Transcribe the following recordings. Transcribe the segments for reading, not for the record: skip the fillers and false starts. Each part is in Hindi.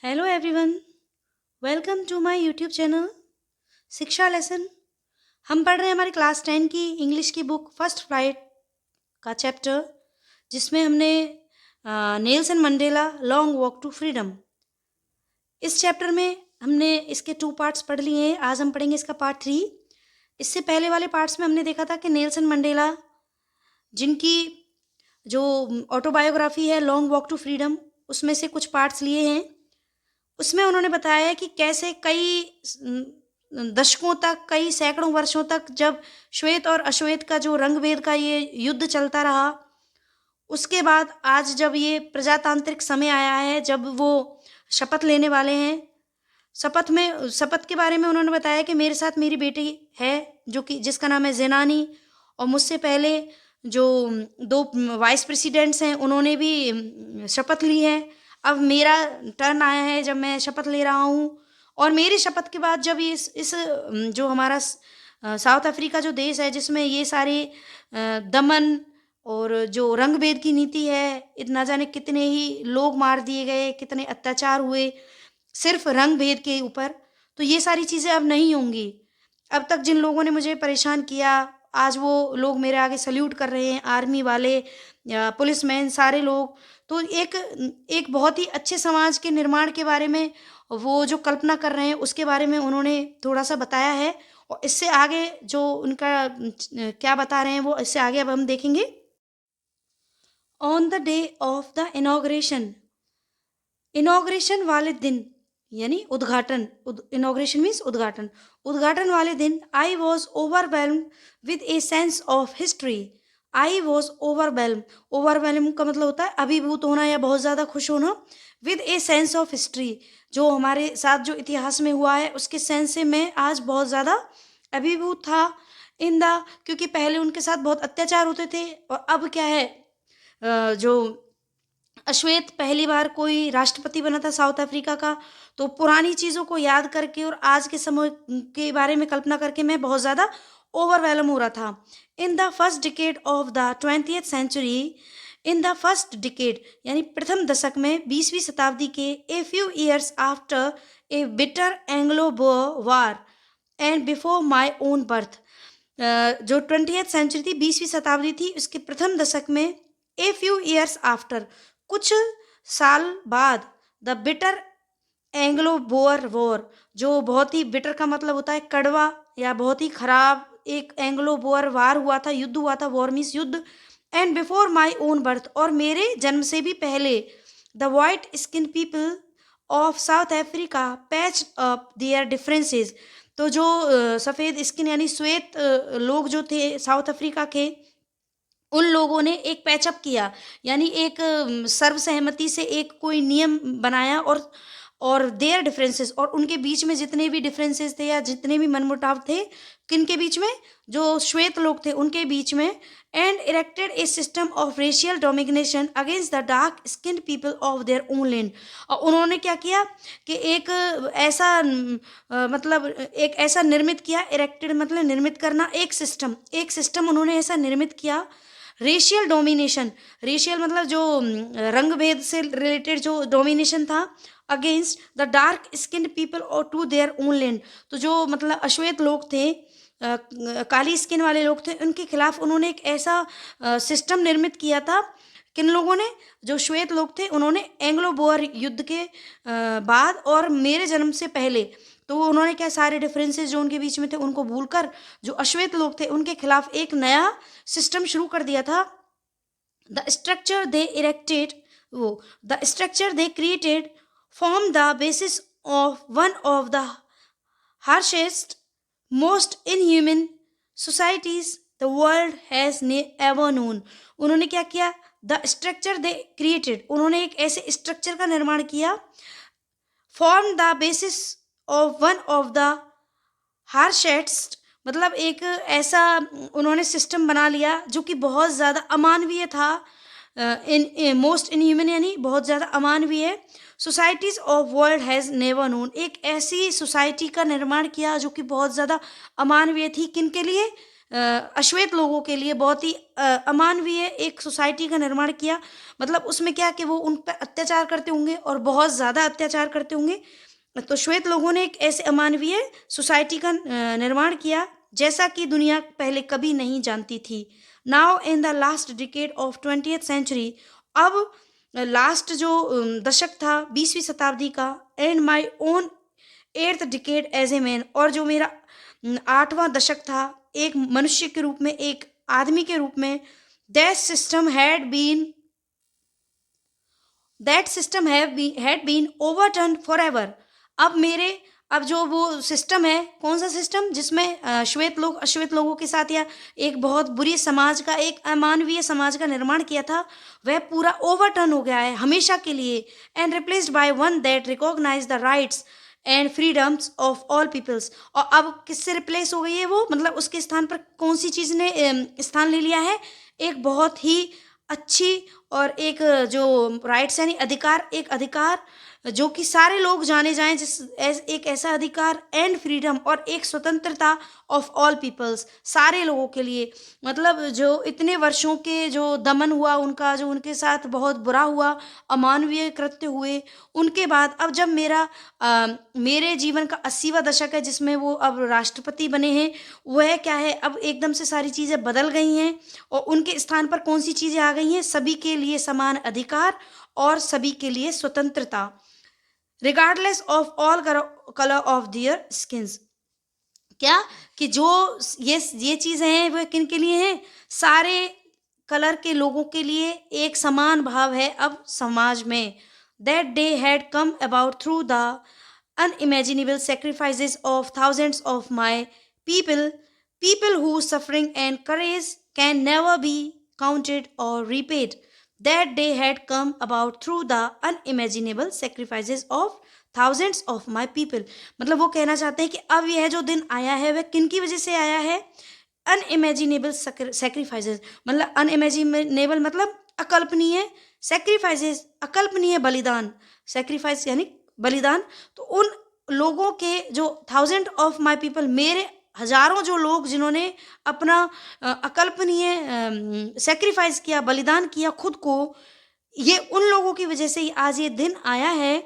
Hello everyone, welcome to my YouTube channel Shiksha lesson. हम पढ़ रहे हैं हमारी क्लास 10 की इंग्लिश की बुक फर्स्ट फ्लाइट का चैप्टर, जिसमें हमने Nelson Mandela Long Walk to Freedom. इस चैप्टर में हमने इसके 2 पार्ट्स पढ़ लिए हैं। आज हम पढ़ेंगे इसका पार्ट 3। इससे पहले वाले पार्ट्स में हमने देखा था कि नेल्सन मंडेला, जिनकी जो ऑटोबायोग्राफी है लॉन्ग वॉक टू फ्रीडम, उसमें से कुछ पार्ट्स लिए हैं। उसमें उन्होंने बताया कि कैसे कई दशकों तक, कई सैकड़ों वर्षों तक जब श्वेत और अश्वेत का जो रंग भेद का ये युद्ध चलता रहा, उसके बाद आज जब ये प्रजातांत्रिक समय आया है, जब वो शपथ लेने वाले हैं, शपथ के बारे में उन्होंने बताया कि मेरे साथ मेरी बेटी है, जो कि जिसका नाम है ज़ेनानी, और मुझसे पहले जो 2 वाइस प्रेसिडेंट्स हैं, उन्होंने भी शपथ ली है। अब मेरा टर्न आया है जब मैं शपथ ले रहा हूँ। और मेरी शपथ के बाद जब इस जो हमारा साउथ अफ्रीका जो देश है, जिसमें ये सारे दमन और जो रंग भेद की नीति है, इतना जाने कितने ही लोग मार दिए गए, कितने अत्याचार हुए सिर्फ रंग भेद के ऊपर, तो ये सारी चीज़ें अब नहीं होंगी। अब तक जिन लोगों ने मुझे परेशान किया, आज वो लोग मेरे आगे सल्यूट कर रहे हैं, आर्मी वाले या पुलिसमैन, सारे लोग। तो एक एक बहुत ही अच्छे समाज के निर्माण के बारे में वो जो कल्पना कर रहे हैं, उसके बारे में उन्होंने थोड़ा-सा बताया है। और इससे आगे जो उनका क्या बता रहे हैं, वो इससे आगे अब हम देखेंगे। On the day of the inauguration, inauguration वाले दिन यानी उद्घाटन, इनॉग्रेशन मीन्स उद्घाटन, उद्घाटन वाले दिन I was overwhelmed with a sense of history. I was overwhelm, overwhelm का मतलब होता है अभिभूत होना या बहुत ज़्यादा खुश होना। With a sense of history, जो हमारे साथ जो इतिहास में हुआ है उसके सेंस से मैं आज बहुत ज़्यादा अभिभूत था। इन द, क्योंकि पहले उनके साथ बहुत अत्याचार होते थे, और अब क्या है, जो अश्वेत पहली बार कोई राष्ट्रपति बना था साउथ अफ्रीका का, तो पुरानी चीज़ों को याद करके और आज के समय के बारे में कल्पना करके मैं बहुत ज़्यादा ओवरवेलम हो रहा था। In the first decade of the 20th century, in the first decade यानी प्रथम दशक में 20वीं शताब्दी के, a few years after a bitter Anglo war and before my own birth, जो 20th सेंचुरी थी, 20वीं शताब्दी थी, उसके प्रथम दशक में, ए फ्यू ईयर्स आफ्टर, कुछ साल बाद, the bitter Anglo Boer war, जो बहुत ही बिटर का मतलब होता है कड़वा या बहुत ही खराब, एक एंग्लो बोअर वार हुआ था, युद्ध हुआ था, वॉर मीन्स युद्ध। And before my own birth, और मेरे जन्म से भी पहले, the white skin people of south Africa patch up there differences, तो जो सफ़ेद स्किन यानी श्वेत लोग जो थे साउथ अफ्रीका के, उन लोगों ने एक पैचअप किया, यानी एक सर्वसहमति से एक कोई नियम बनाया, और देयर डिफरेंसेस, और उनके बीच में जितने भी डिफरेंसेस थे या जितने भी मनमुटाव थे, किनके बीच में, जो श्वेत लोग थे उनके बीच में। And erected A system of racial domination against the dark skin people of their own land. और उन्होंने क्या किया कि एक ऐसा मतलब एक ऐसा निर्मित किया, इरेक्टेड मतलब निर्मित करना, एक सिस्टम उन्होंने ऐसा निर्मित किया, रेशियल डोमिनेशन, रेशियल मतलब जो रंग भेद से रिलेटेड जो डोमिनेशन था, against the dark skin people और टू देयर ओन लैंड, तो जो मतलब अश्वेत लोग थे, काली स्किन वाले लोग थे, उनके खिलाफ उन्होंने एक ऐसा सिस्टम निर्मित किया था। किन लोगों ने, जो श्वेत लोग थे, उन्होंने एंग्लो बोअर युद्ध के बाद और मेरे जन्म से पहले, तो उन्होंने क्या सारे डिफरेंसेस जो उनके बीच में थे उनको भूलकर जो अश्वेत लोग थे उनके खिलाफ एक नया सिस्टम शुरू कर दिया था। द स्ट्रक्चर दे इरेक्टेड, वो the structure they created form the basis of one of the harshest, most inhuman societies the world has ever known। उन्होंने क्या किया, द स्ट्रक्चर दे क्रिएटेड, उन्होंने एक ऐसे स्ट्रक्चर का निर्माण किया, form the basis of one of the harshest, मतलब एक ऐसा उन्होंने सिस्टम बना लिया जो कि बहुत ज़्यादा अमानवीय था, इन मोस्ट इनह्यूमन यानी बहुत ज़्यादा अमानवीय। Societies of world has never known, एक ऐसी सोसाइटी का निर्माण किया जो कि बहुत ज़्यादा अमानवीय थी, किन के लिए, अश्वेत लोगों के लिए बहुत ही अमानवीय एक सोसाइटी का निर्माण किया। मतलब उसमें क्या कि वो उन पर अत्याचार करते होंगे और बहुत ज़्यादा अत्याचार करते होंगे। तो श्वेत लोगों ने एक ऐसे अमानवीय सोसाइटी का निर्माण किया जैसा कि दुनिया पहले कभी नहीं जानती थी। Now in the last decade of 20th century, अब लास्ट जो दशक था 20वीं शताब्दी का, and my own 8th decade as a man, और जो मेरा 8वां दशक था एक मनुष्य के रूप में, एक आदमी के रूप में, that system had been had been overturned forever। अब मेरे अब जो वो सिस्टम है, कौन सा सिस्टम, जिसमें श्वेत लोग अश्वेत लोगों के साथ या एक बहुत बुरी समाज का, एक अमानवीय समाज का निर्माण किया था, वह पूरा ओवरटर्न हो गया है हमेशा के लिए, and replaced by one that recognise the rights and freedoms of all peoples. और अब किससे रिप्लेस हो गई है वो, मतलब उसके स्थान पर कौन सी चीज़ ने स्थान ले लिया है? एक बहुत ही अच्छी और एक जो राइट्स यानी अधिकार, एक अधिकार जो कि सारे लोग जाने जाएं, एक ऐसा अधिकार, एंड फ्रीडम, और एक स्वतंत्रता ऑफ ऑल पीपल्स, सारे लोगों के लिए। मतलब जो इतने वर्षों के जो दमन हुआ उनका, जो उनके साथ बहुत बुरा हुआ, अमानवीय कृत्य हुए, उनके बाद अब जब मेरे जीवन का 80वां दशक है जिसमें वो अब राष्ट्रपति बने हैं, वह क्या है, अब एकदम से सारी चीज़ें बदल गई हैं और उनके स्थान पर कौन सी चीज़ें आ गई हैं? सभी के लिए समान अधिकार और सभी के लिए स्वतंत्रता, regardless of all colour of their skins. क्या कि जो ये चीज़ें हैं वह किन के लिए हैं? सारे कलर के लोगों के लिए एक समान भाव है अब समाज में। That day had come about through the unimaginable sacrifices of thousands of my people, people whose suffering and courage can never be counted or repaid। That day had come about through the unimaginable sacrifices of thousands of my people। मतलब वो कहना चाहते हैं कि अब यह जो दिन आया है वह किन की वजह से आया है? अनइमेजिनेबल सेक्रीफाइसेस, मतलब अनइमेजिनेबल मतलब अकल्पनीय, सेक्रीफाइसेस अकल्पनीय बलिदान, सेक्रीफाइस यानी बलिदान। तो उन लोगों के जो थाउजेंड ऑफ माय पीपल, मेरे हजारों जो लोग जिन्होंने अपना अकल्पनीय सेक्रीफाइस किया, बलिदान किया खुद को, ये उन लोगों की वजह से ही आज ये दिन आया है।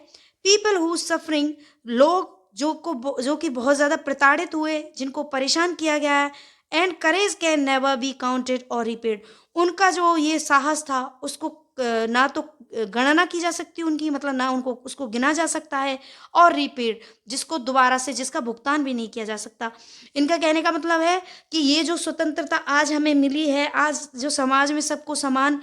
पीपल हु सफरिंग, लोग जो कि बहुत ज़्यादा प्रताड़ित हुए, जिनको परेशान किया गया है, and courage can never be counted और रिपेड, उनका जो ये साहस था उसको ना तो गणना की जा सकती उनकी, मतलब ना उनको उसको गिना जा सकता है, और रिपेड जिसको दोबारा से, जिसका भुगतान भी नहीं किया जा सकता। इनका कहने का मतलब है कि ये जो स्वतंत्रता आज हमें मिली है, आज जो समाज में सबको समान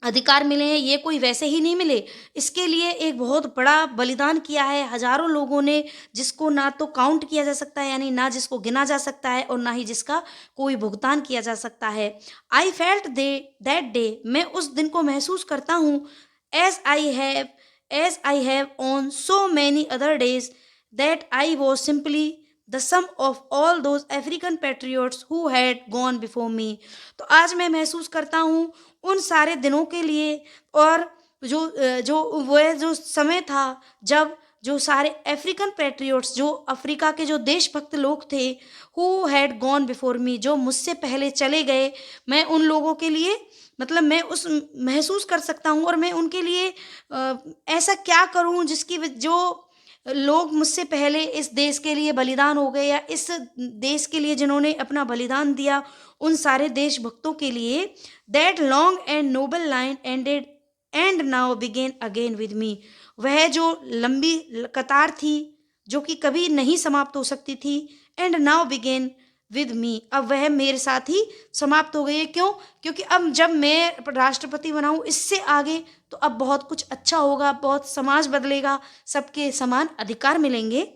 अधिकार मिले हैं, ये कोई वैसे ही नहीं मिले। इसके लिए एक बहुत बड़ा बलिदान किया है हजारों लोगों ने, जिसको ना तो काउंट किया जा सकता है, यानी ना जिसको गिना जा सकता है और ना ही जिसका कोई भुगतान किया जा सकता है। आई फेल्ट दैट डे, मैं उस दिन को महसूस करता हूँ, as I have on so many other days, that I was simply the sum of all those African patriots who had gone before me. तो आज मैं महसूस करता हूँ उन सारे दिनों के लिए, और जो समय था जब जो सारे अफ्रीकन पैट्रियोट्स, जो अफ्रीका के जो देशभक्त लोग थे, हु हैड गॉन बिफोर मी, जो मुझसे पहले चले गए, मैं उन लोगों के लिए, मतलब मैं उस महसूस कर सकता हूँ, और मैं उनके लिए ऐसा क्या करूँ जो लोग मुझसे पहले इस देश के लिए बलिदान हो गए, या इस देश के लिए जिन्होंने अपना बलिदान दिया, उन सारे देशभक्तों के लिए। That long and noble line ended and now began again with me, वह जो लंबी कतार थी जो कि कभी नहीं समाप्त हो सकती थी, and now began with me, अब वह मेरे साथ ही समाप्त हो गई है। क्यों? क्योंकि अब जब मैं राष्ट्रपति बनाऊं, इससे आगे तो अब बहुत कुछ अच्छा होगा, बहुत समाज बदलेगा, सबके समान अधिकार मिलेंगे।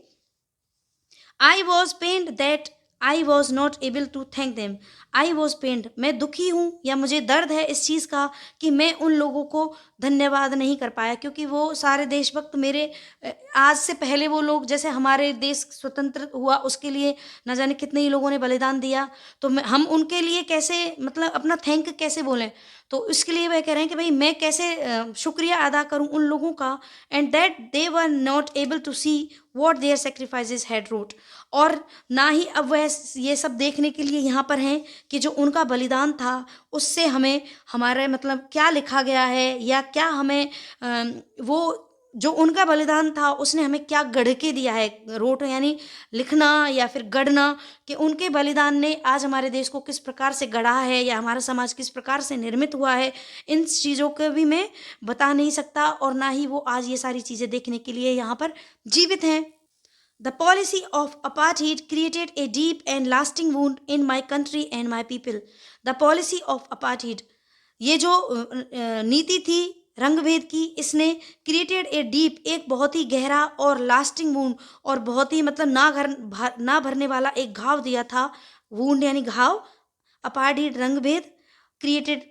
I was pained that I was not able to thank them, I was pained, मैं दुखी हूँ या मुझे दर्द है इस चीज़ का कि मैं उन लोगों को धन्यवाद नहीं कर पाया, क्योंकि वो सारे देशभक्त मेरे आज से पहले वो लोग, जैसे हमारे देश स्वतंत्र हुआ उसके लिए न जाने कितने ही लोगों ने बलिदान दिया, तो हम उनके लिए कैसे, मतलब अपना थैंक कैसे बोलें। तो इसके लिए वह कह रहे हैं कि भाई मैं कैसे शुक्रिया अदा करूं उन लोगों का, and that they were not able to see what their sacrifices had wrought, और ना ही अब वह ये सब देखने के लिए यहाँ पर हैं कि जो उनका बलिदान था उससे हमें हमारे मतलब क्या लिखा गया है, या क्या हमें वो जो उनका बलिदान था उसने हमें क्या गढ़ के दिया है। रोट यानी लिखना या फिर गढ़ना, कि उनके बलिदान ने आज हमारे देश को किस प्रकार से गढ़ा है या हमारा समाज किस प्रकार से निर्मित हुआ है, इन चीज़ों को भी मैं बता नहीं सकता, और ना ही वो आज ये सारी चीज़ें देखने के लिए यहाँ पर जीवित हैं। The policy of apartheid created a deep and lasting wound in my country and my people. The policy of apartheid, ये जो नीति थी रंगभेद की, इसने क्रिएटेड ए डीप, एक बहुत ही गहरा और लास्टिंग वूंड, और बहुत ही मतलब ना भरने वाला एक घाव दिया था। वूंड यानी घाव, अपार्टहाइड रंगभेद क्रिएटेड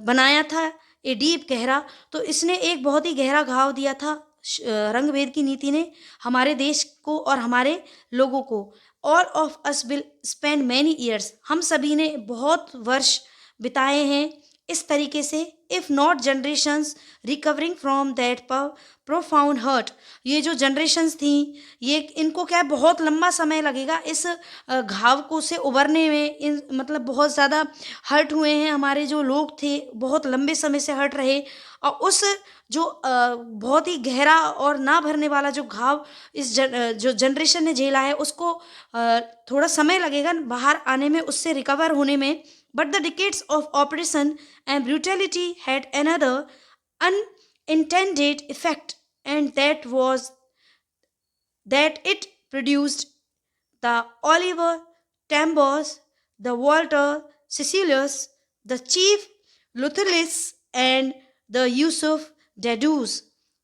बनाया था, ए डीप गहरा, तो इसने एक बहुत ही गहरा घाव दिया था रंगभेद की नीति ने हमारे देश को और हमारे लोगों को। All of us will spend many years, हम सभी ने बहुत वर्ष बिताए हैं इस तरीके से, if not generations recovering from that profound hurt. ये जो जनरेशंस थी, ये इनको क्या बहुत लंबा समय लगेगा इस घाव को से उबरने में। इन मतलब बहुत ज़्यादा हर्ट हुए हैं हमारे जो लोग थे, बहुत लंबे समय से हर्ट रहे, और उस जो बहुत ही गहरा और ना भरने वाला जो घाव जो जनरेशन ने झेला है, उसको थोड़ा समय लगेगा बाहर आने में, उससे रिकवर होने में। But the decades of oppression and brutality had another unintended effect, and that was that it produced the Oliver Tambos, the Walter Cecilius, the Chief Lutherlis, and the Yusuf Dadus,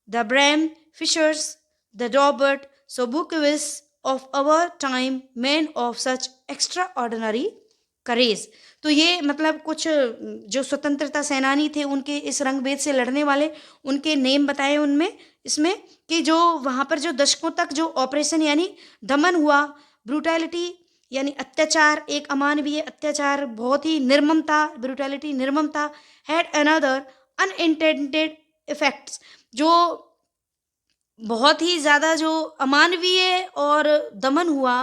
the Bram Fishers, the Robert Sobukiewicz of our time, men of such extraordinary करेज। तो ये मतलब कुछ जो स्वतंत्रता सेनानी थे उनके इस रंगभेद से लड़ने वाले, उनके नेम बताए उनमें इसमें, कि जो वहाँ पर जो दशकों तक जो ऑपरेशन यानी दमन हुआ, ब्रूटैलिटी यानी अत्याचार, एक अमानवीय अत्याचार, बहुत ही निर्ममता, ब्रूटैलिटी निर्ममता, हैड अनदर अनइंटेंडेड इफेक्ट्स, जो बहुत ही ज़्यादा जो अमानवीय और दमन हुआ,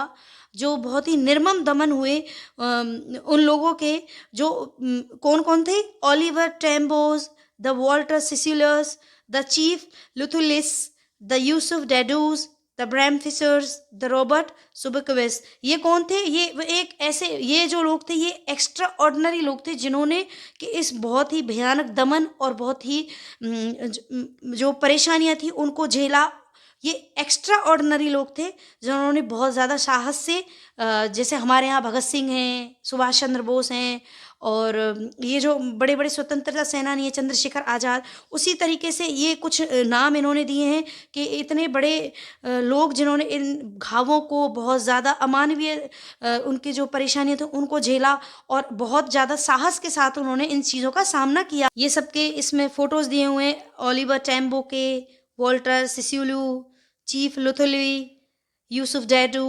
जो बहुत ही निर्मम दमन हुए उन लोगों के, जो कौन कौन थे, Oliver Tambos, the Walter Sisulus, the chief Luthulis, the Yusuf Dadoos, the Bram Fischers, the Robert Sobukwes. ये कौन थे? ये एक ऐसे, ये जो लोग थे ये एक्स्ट्रा ऑर्डिनरी लोग थे जिन्होंने कि इस बहुत ही भयानक दमन और बहुत ही जो परेशानियां थी उनको झेला। ये एक्स्ट्रा ऑर्डिनरी लोग थे जिन्होंने बहुत ज़्यादा साहस से, जैसे हमारे यहाँ भगत सिंह हैं, सुभाष चंद्र बोस हैं, और ये जो बड़े बड़े स्वतंत्रता सेनानी हैं, चंद्रशेखर आज़ाद, उसी तरीके से ये कुछ नाम इन्होंने दिए हैं कि इतने बड़े लोग जिन्होंने इन घावों को बहुत ज़्यादा अमानवीय उनकी जो परेशानियाँ थी उनको झेला, और बहुत ज़्यादा साहस के साथ उन्होंने इन चीज़ों का सामना किया। ये सबके इसमें फ़ोटोज़ दिए हुए हैं, ओलिवर टैम्बो के, Walter Sisulu, chief Luthuli, Yusuf Dadoo,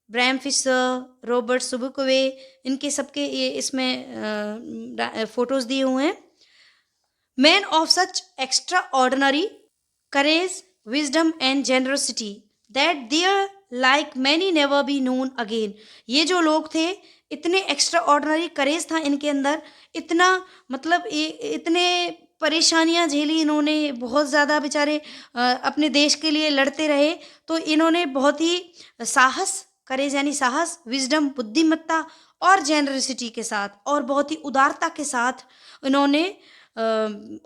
Bram Fischer, Robert Sobukwe, इनके सबके ये इसमें फोटोज़ दिए हुए हैं। Men of such extraordinary courage, wisdom and generosity that their like many never be known again. ये जो लोग थे, इतने एक्स्ट्रा ऑर्डिनरी करेज था इनके अंदर, इतना मतलब इतने परेशानियां झेली इन्होंने, बहुत ज़्यादा बेचारे अपने देश के लिए लड़ते रहे। तो इन्होंने बहुत ही साहस, करेज यानी साहस, विजडम बुद्धिमत्ता, और जेनरसिटी के साथ, और बहुत ही उदारता के साथ इन्होंने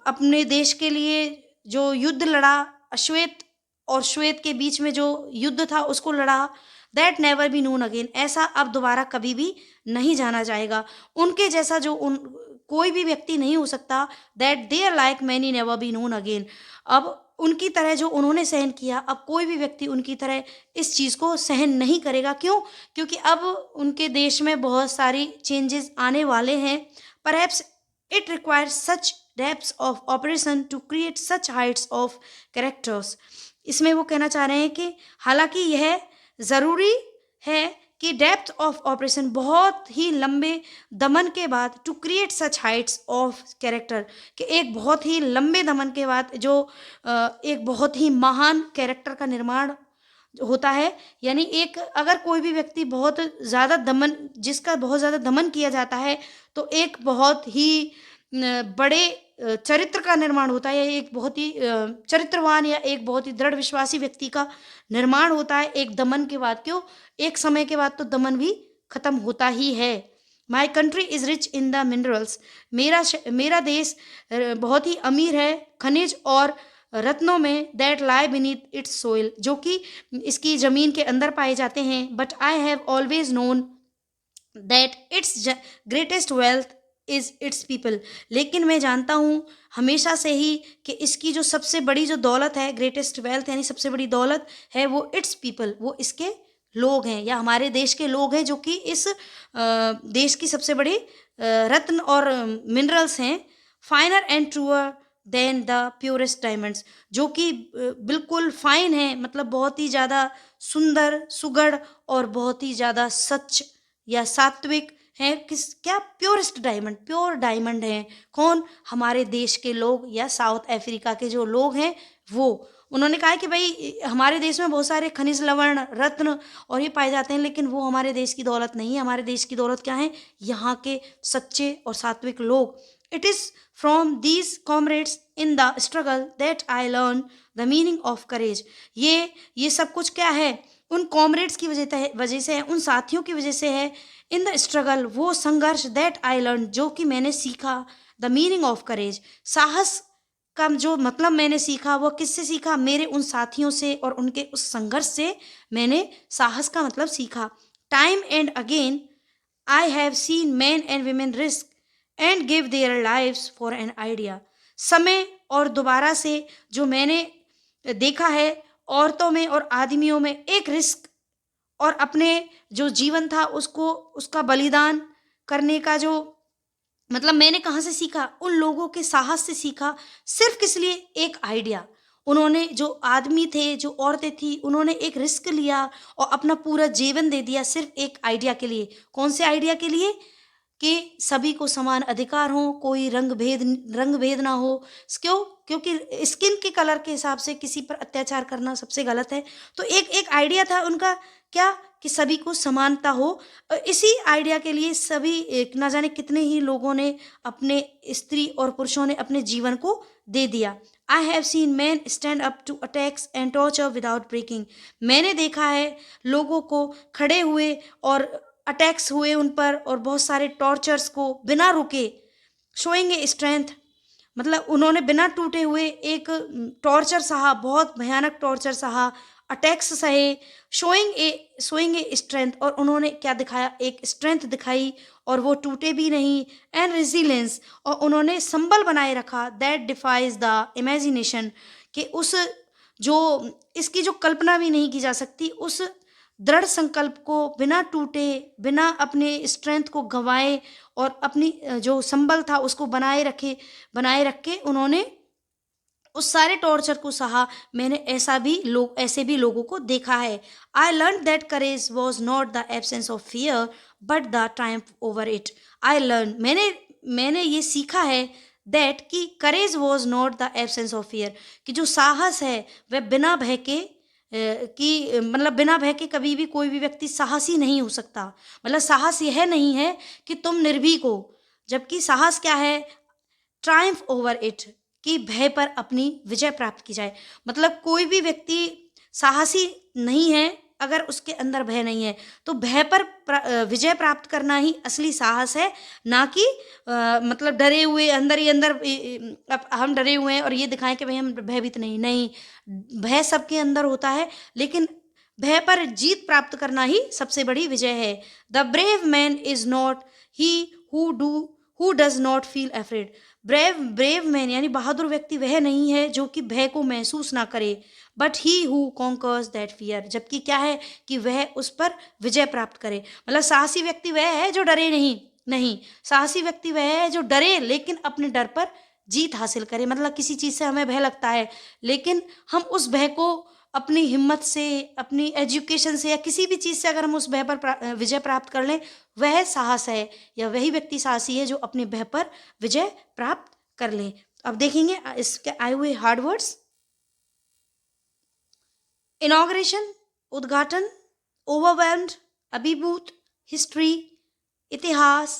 अपने देश के लिए जो युद्ध लड़ा, अश्वेत और श्वेत के बीच में जो युद्ध था उसको लड़ा। That never be known again, ऐसा अब दोबारा कभी भी नहीं जाना जाएगा। उनके जैसा जो कोई भी व्यक्ति नहीं हो सकता। That their like many never be known again, अब उनकी तरह जो उन्होंने सहन किया, अब कोई भी व्यक्ति उनकी तरह इस चीज़ को सहन नहीं करेगा। क्यों? क्योंकि अब उनके देश में बहुत सारी चेंजेस आने वाले हैं। Perhaps it requires such depths of oppression to create such heights of characters. इसमें वो कहना चाह रहे हैं कि हालांकि यह ज़रूरी है कि डेप्थ ऑफ ऑपरेशन, बहुत ही लंबे दमन के बाद, to create such heights of character, कि एक बहुत ही लंबे दमन के बाद जो एक बहुत ही महान कैरेक्टर का निर्माण होता है, यानी एक अगर कोई भी व्यक्ति बहुत ज़्यादा दमन जिसका बहुत ज़्यादा दमन किया जाता है, तो एक बहुत ही बड़े चरित्र का निर्माण होता है, या एक बहुत ही चरित्रवान या एक बहुत ही दृढ़ विश्वासी व्यक्ति का निर्माण होता है एक दमन के बाद। क्यों? एक समय के बाद तो दमन भी खत्म होता ही है। My country is rich in the minerals. मेरा देश बहुत ही अमीर है खनिज और रत्नों में, that lie beneath it's soil, जो कि इसकी ज़मीन के अंदर पाए जाते हैं। But I have always known that it's greatest wealth is it's people. लेकिन मैं जानता हूँ हमेशा से ही कि इसकी जो सबसे बड़ी जो दौलत है, ग्रेटेस्ट वेल्थ यानी सबसे बड़ी दौलत है, वो इट्स पीपल, वो इसके लोग हैं या हमारे देश के लोग हैं, जो कि इस देश की सबसे बड़ी रत्न और मिनरल्स हैं। Finer and truer than the purest diamonds, जो कि बिल्कुल फाइन है, मतलब बहुत ही ज़्यादा सुंदर सुगढ़ और बहुत ही ज़्यादा सच या सात्विक है। किस क्या? प्योरेस्ट डायमंड, प्योर डायमंड हैं। कौन? हमारे देश के लोग या साउथ अफ्रीका के जो लोग हैं वो। उन्होंने कहा है कि भाई हमारे देश में बहुत सारे खनिज लवण रत्न और ये पाए जाते हैं, लेकिन वो हमारे देश की दौलत नहीं है। हमारे देश की दौलत क्या है? यहाँ के सच्चे और सात्विक लोग। It is from these comrades in the struggle that I learn the meaning of courage. ये सब कुछ क्या है? उन कॉमरेड्स की वजह से है, उन साथियों की वजह से है। इन द स्ट्रगल, वो संघर्ष, दैट आई लर्न, जो कि मैंने सीखा, द मीनिंग ऑफ करेज, साहस का जो मतलब मैंने सीखा, वो किससे सीखा? मेरे उन साथियों से और उनके उस संघर्ष से मैंने साहस का मतलब सीखा। Time and again I have seen man and women risk and give their lives for an idea. समय और दोबारा से जो मैंने देखा है, औरतों में और आदमियों में एक रिस्क और अपने जो जीवन था उसको, उसका बलिदान करने का जो मतलब मैंने कहाँ से सीखा? उन लोगों के साहस से सीखा। सिर्फ किस लिए? एक आइडिया। उन्होंने, जो आदमी थे, जो औरतें थी, उन्होंने एक रिस्क लिया और अपना पूरा जीवन दे दिया सिर्फ एक आइडिया के लिए। कौन से आइडिया के लिए? कि सभी को समान अधिकार हो, कोई रंग भेद ना हो। क्यों? क्योंकि स्किन के कलर के हिसाब से किसी पर अत्याचार करना सबसे गलत है। तो एक एक आइडिया था उनका, क्या? कि सभी को समानता हो। इसी आइडिया के लिए सभी ना जाने कितने ही लोगों ने, अपने स्त्री और पुरुषों ने अपने जीवन को दे दिया। I have seen men stand up to attacks and torture without breaking. मैंने देखा है लोगों को खड़े हुए और अटैक्स हुए उन पर, और बहुत सारे टॉर्चर्स को बिना रुके, शोइंग ए स्ट्रेंथ, मतलब उन्होंने बिना टूटे हुए एक टॉर्चर सहा, बहुत भयानक टॉर्चर सहा, अटैक्स सहे, शोइंग ए स्ट्रेंथ, और उन्होंने क्या दिखाया? एक स्ट्रेंथ दिखाई, और वो टूटे भी नहीं। एंड रेजिलेंस, और उन्होंने संबल बनाए रखा, दैट डिफाइज द इमेजिनेशन, कि उस जो इसकी जो कल्पना भी नहीं की जा सकती, उस दृढ़ संकल्प को बिना टूटे, बिना अपने स्ट्रेंथ को गंवाए और अपनी जो संबल था उसको बनाए रख के उन्होंने उस सारे टॉर्चर को सहा। मैंने ऐसे भी लोगों को देखा है। I learn that courage was not the absence of fear but the triumph over it. I learn, मैंने ये सीखा है, दैट कि courage was not the absence of fear, कि जो साहस है वह बिना भय के कि मतलब बिना भय के कभी भी कोई भी व्यक्ति साहसी नहीं हो सकता। मतलब साहस यह नहीं है कि तुम निर्भीक हो, जबकि साहस क्या है? ट्रायम्फ ओवर इट, कि भय पर अपनी विजय प्राप्त की जाए। मतलब कोई भी व्यक्ति साहसी नहीं है अगर उसके अंदर भय नहीं है। तो भय पर विजय प्राप्त करना ही असली साहस है, ना कि मतलब डरे हुए अंदर ही अंदर अब हम डरे हुए हैं और ये दिखाएं कि भाई हम भयभीत नहीं। नहीं, भय सबके अंदर होता है, लेकिन भय पर जीत प्राप्त करना ही सबसे बड़ी विजय है। The brave man is not he who does not feel afraid. Brave man यानी बहादुर व्यक्ति वह नहीं है जो कि भय को महसूस ना करे, but he who conquers that fear, जबकि क्या है? कि वह उस पर विजय प्राप्त करे। मतलब साहसी व्यक्ति वह है जो डरे नहीं। नहीं, साहसी व्यक्ति वह है जो डरे लेकिन अपने डर पर जीत हासिल करे। मतलब किसी चीज़ से हमें भय लगता है, लेकिन हम उस भय को अपनी हिम्मत से, अपनी एजुकेशन से या किसी भी चीज़ से अगर हम उस भय पर विजय प्राप्त कर लें, वह साहस है, या वही व्यक्ति साहसी है जो अपने भय पर विजय प्राप्त कर ले। अब देखेंगे इसके आए हुए हार्ड वर्ड्स। इनॉग्रेशन, उद्घाटन, ओवरवेल्म्ड, अभिभूत, हिस्ट्री, इतिहास,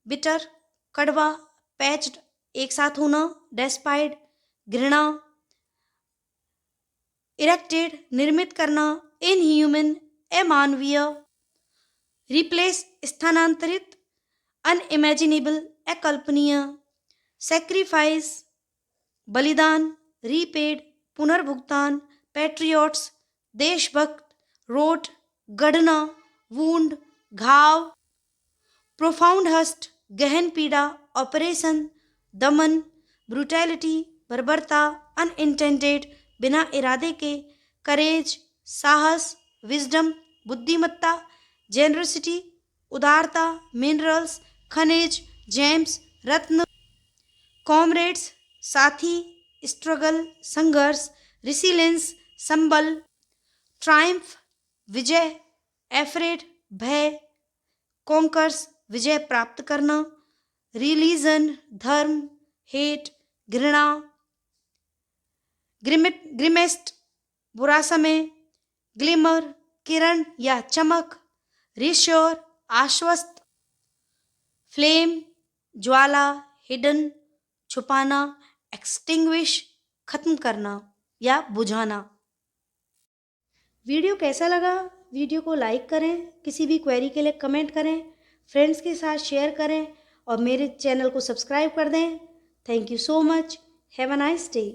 बिटर, कड़वा, पैच्ड, एक साथ होना, डेस्पाइड, घृणा, इरेक्टेड, निर्मित करना, इनह्यूमन, अमानवीय, रिप्लेस, स्थानांतरित, अनइमेजिनेबल, अकल्पनीय, सेक्रीफाइस, बलिदान, रीपेड, पुनर्भुगतान, पैट्रियट्स, देशभक्त, रोट, गढ़ना, वूंड, घाव, प्रोफाउंड हस्ट, गहन पीड़ा, ऑपरेशन, दमन, ब्रूटैलिटी, बर्बरता, अनइंटेंडेड, बिना इरादे के, करेज, साहस, विजडम, बुद्धिमत्ता, जेनरसिटी, उदारता, मिनरल्स, खनिज, जेम्स, रत्न, कॉमरेड्स, साथी, स्ट्रगल, संघर्ष, रिसिलेंस, संबल, ट्रायम्फ, विजय, एफ्रेड, भय, कॉन्कर्स, विजय प्राप्त करना, रिलीजन, धर्म, हेट, घृणा, ग्रिमेस्ट, बुरा समय, ग्लिमर, किरण या चमक, रिश्योर, आश्वस्त, फ्लेम, ज्वाला, हिडन, छुपाना, एक्सटिंग्विश, खत्म करना या बुझाना। वीडियो कैसा लगा? वीडियो को लाइक करें, किसी भी क्वेरी के लिए कमेंट करें, फ्रेंड्स के साथ शेयर करें और मेरे चैनल को सब्सक्राइब कर दें। Thank you so much. Have a nice day.